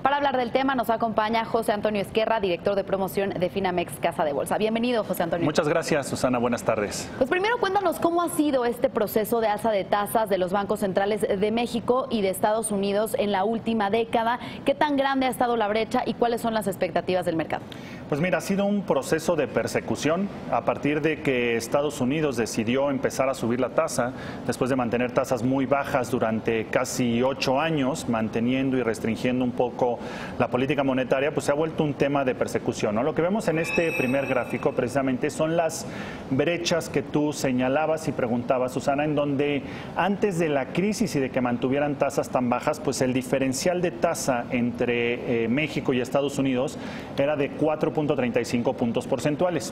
Para hablar del tema nos acompaña José Antonio Ezquerra, director de promoción de Finamex Casa de Bolsa. Bienvenido, José Antonio. Muchas gracias, Susana. Buenas tardes. Pues primero cuéntanos cómo ha sido este proceso de alza de tasas de los bancos centrales de México y de Estados Unidos en la última década. ¿Qué tan grande ha estado la brecha y cuáles son las expectativas del mercado? Pues mira, ha sido un proceso de persecución a partir de que Estados Unidos decidió empezar a subir la tasa, después de mantener tasas muy bajas durante casi 8 años, manteniendo y restringiendo un poco la política monetaria, pues se ha vuelto un tema de persecución, ¿no? Lo que vemos en este primer gráfico precisamente son las brechas que tú señalabas y preguntabas, Susana, en donde antes de la crisis y de que mantuvieran tasas tan bajas, pues el diferencial de tasa entre México y Estados Unidos era de 4.35 puntos porcentuales.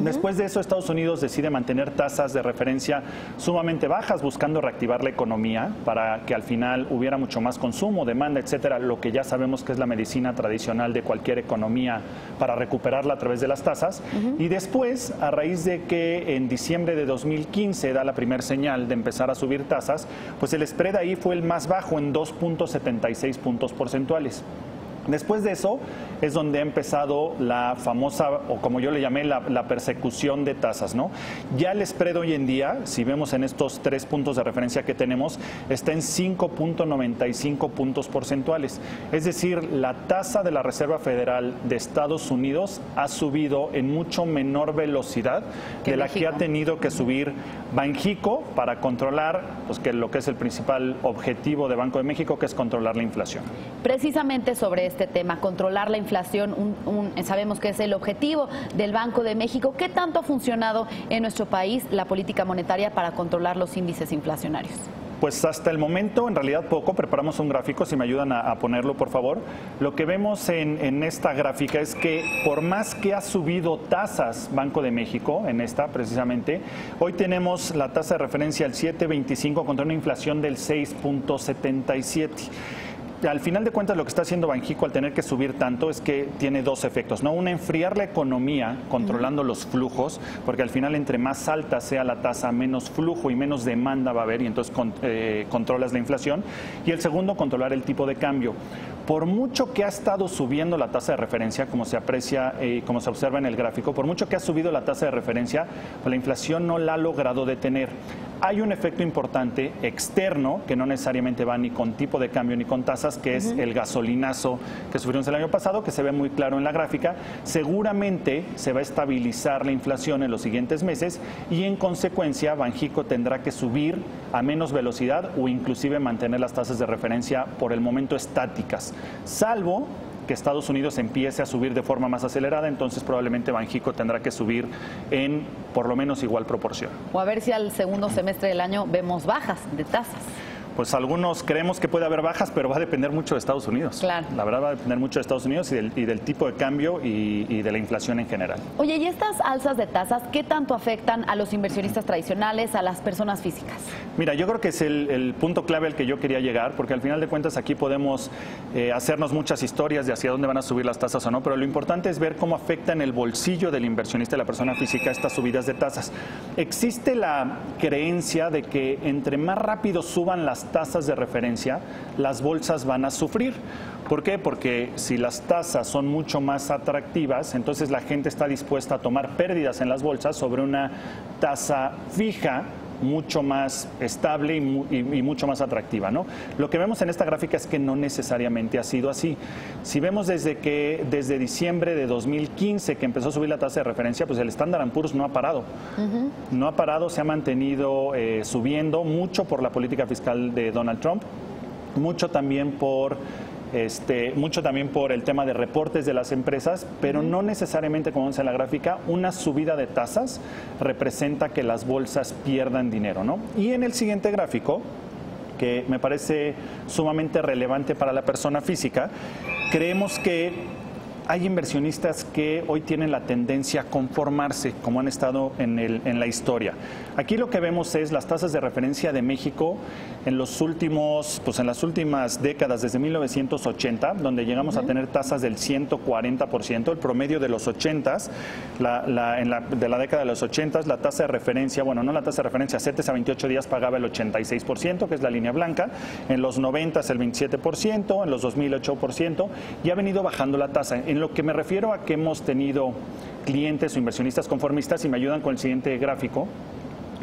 Después de eso, Estados Unidos decide mantener tasas de referencia sumamente bajas, buscando reactivar la economía para que al final hubiera mucho más consumo, demanda, etcétera, lo que ya sabemos que es la medicina tradicional de cualquier economía para recuperarla a través de las tasas. Y después, a raíz de que en diciembre de 2015 da la primera señal de empezar a subir tasas, pues el spread ahí fue el más bajo en 2.76 puntos porcentuales. Después de eso es donde ha empezado la famosa, o como yo le llamé, la persecución de tasas, ¿no? Ya el spread hoy en día, si vemos en estos 3 puntos de referencia que tenemos, está en 5.95 puntos porcentuales. Es decir, la tasa de la Reserva Federal de Estados Unidos ha subido en mucho menor velocidad de la que ha tenido que subir Banxico para controlar, pues, que lo que es el principal objetivo de Banco de México, que es controlar la inflación. Precisamente sobre este tema, controlar la inflación, sabemos que es el objetivo del Banco de México. ¿Qué tanto ha funcionado en nuestro país la política monetaria para controlar los índices inflacionarios? Pues hasta el momento, en realidad poco. Preparamos un gráfico, si me ayudan a ponerlo, por favor. Lo que vemos en esta gráfica es que por más que ha subido tasas Banco de México, en esta precisamente, hoy tenemos la tasa de referencia al 7.25 contra una inflación del 6.77. Al final de cuentas, lo que está haciendo Banxico al tener que subir tanto es que tiene dos efectos, ¿no? Una, enfriar la economía controlando los flujos, porque al final entre más alta sea la tasa, menos flujo y menos demanda va a haber y entonces controlas la inflación. Y el segundo, controlar el tipo de cambio. Por mucho que ha estado subiendo la tasa de referencia, como se aprecia y como se observa en el gráfico, por mucho que ha subido la tasa de referencia, pues la inflación no la ha logrado detener. Hay un efecto importante externo que no necesariamente va ni con tipo de cambio ni con tasas, que es el gasolinazo que sufrimos el año pasado, que se ve muy claro en la gráfica. Seguramente se va a estabilizar la inflación en los siguientes meses y en consecuencia Banxico tendrá que subir a menos velocidad o inclusive mantener las tasas de referencia por el momento estáticas, salvo que Estados Unidos empiece a subir de forma más acelerada, entonces probablemente Banxico tendrá que subir en por lo menos igual proporción. O a ver si al segundo semestre del año vemos bajas de tasas. Pues algunos creemos que puede haber bajas, pero va a depender mucho de Estados Unidos. Claro. La verdad va a depender mucho de Estados Unidos y del tipo de cambio y de la inflación en general. Oye, ¿y estas alzas de tasas qué tanto afectan a los inversionistas tradicionales, a las personas físicas? Mira, yo creo que es el punto clave al que yo quería llegar, porque al final de cuentas aquí podemos hacernos muchas historias de hacia dónde van a subir las tasas o no, pero lo importante es ver cómo afectan el bolsillo del inversionista, de la persona física, estas subidas de tasas. Existe la creencia de que entre más rápido suban las tasas de referencia, las bolsas van a sufrir. ¿Por qué? Porque si las tasas son mucho más atractivas, entonces la gente está dispuesta a tomar pérdidas en las bolsas sobre una tasa fija, mucho más estable y mucho más atractiva, ¿no? Lo que vemos en esta gráfica es que no necesariamente ha sido así. Si vemos desde diciembre de 2015 que empezó a subir la tasa de referencia, pues el Standard & Poor's no ha parado. No ha parado, se ha mantenido subiendo, mucho por la política fiscal de Donald Trump, mucho también por el tema de reportes de las empresas, pero no necesariamente, como vemos en la gráfica, una subida de tasas representa que las bolsas pierdan dinero, ¿no? Y en el siguiente gráfico, que me parece sumamente relevante para la persona física, creemos que hay inversionistas que hoy tienen la tendencia a conformarse, como han estado en la historia. Aquí lo que vemos es las tasas de referencia de México en las últimas décadas, desde 1980, donde llegamos a tener tasas del 140%, el promedio de los 80s, de la década de los 80s, la tasa de referencia, bueno, no la tasa de referencia, CETES a 28 días pagaba el 86%, que es la línea blanca, en los 90s el 27%, en los 2000 el 8%, y ha venido bajando la tasa. En lo que me refiero a que hemos tenido clientes o inversionistas conformistas, y me ayudan con el siguiente gráfico,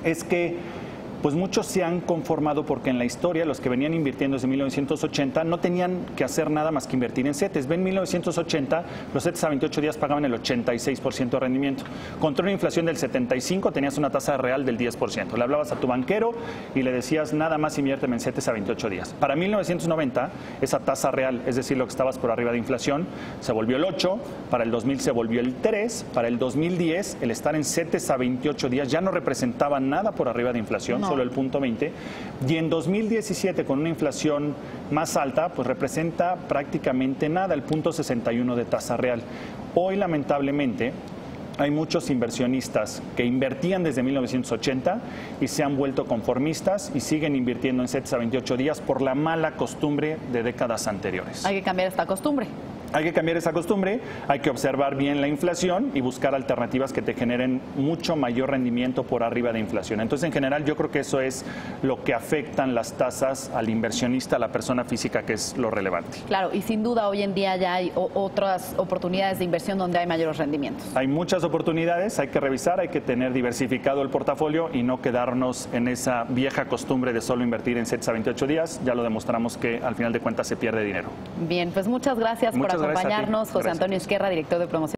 es que pues muchos se han conformado porque en la historia los que venían invirtiendo desde 1980 no tenían que hacer nada más que invertir en CETES. En 1980 los CETES a 28 días pagaban el 86% de rendimiento. Contra una inflación del 75 tenías una tasa real del 10%. Le hablabas a tu banquero y le decías nada más inviérteme en CETES a 28 días. Para 1990 esa tasa real, es decir, lo que estabas por arriba de inflación, se volvió el 8, para el 2000 se volvió el 3, para el 2010 el estar en CETES a 28 días ya no representaba nada por arriba de inflación. Solo el punto 20, y en 2017 con una inflación más alta, pues representa prácticamente nada, el punto 61 de tasa real. Hoy, lamentablemente, hay muchos inversionistas que invertían desde 1980 y se han vuelto conformistas y siguen invirtiendo en CETES a 28 días por la mala costumbre de décadas anteriores. Hay que cambiar esta costumbre. Hay que cambiar esa costumbre, hay que observar bien la inflación y buscar alternativas que te generen mucho mayor rendimiento por arriba de inflación. Entonces, en general, yo creo que eso es lo que afectan las tasas al inversionista, a la persona física, que es lo relevante. Claro, y sin duda hoy en día ya hay otras oportunidades de inversión donde hay mayores rendimientos. Hay muchas oportunidades, hay que revisar, hay que tener diversificado el portafolio y no quedarnos en esa vieja costumbre de solo invertir en CETES a 28 días. Ya lo demostramos que al final de cuentas se pierde dinero. Bien, pues muchas gracias por acompañarnos, José Antonio Izquierra, director de promoción.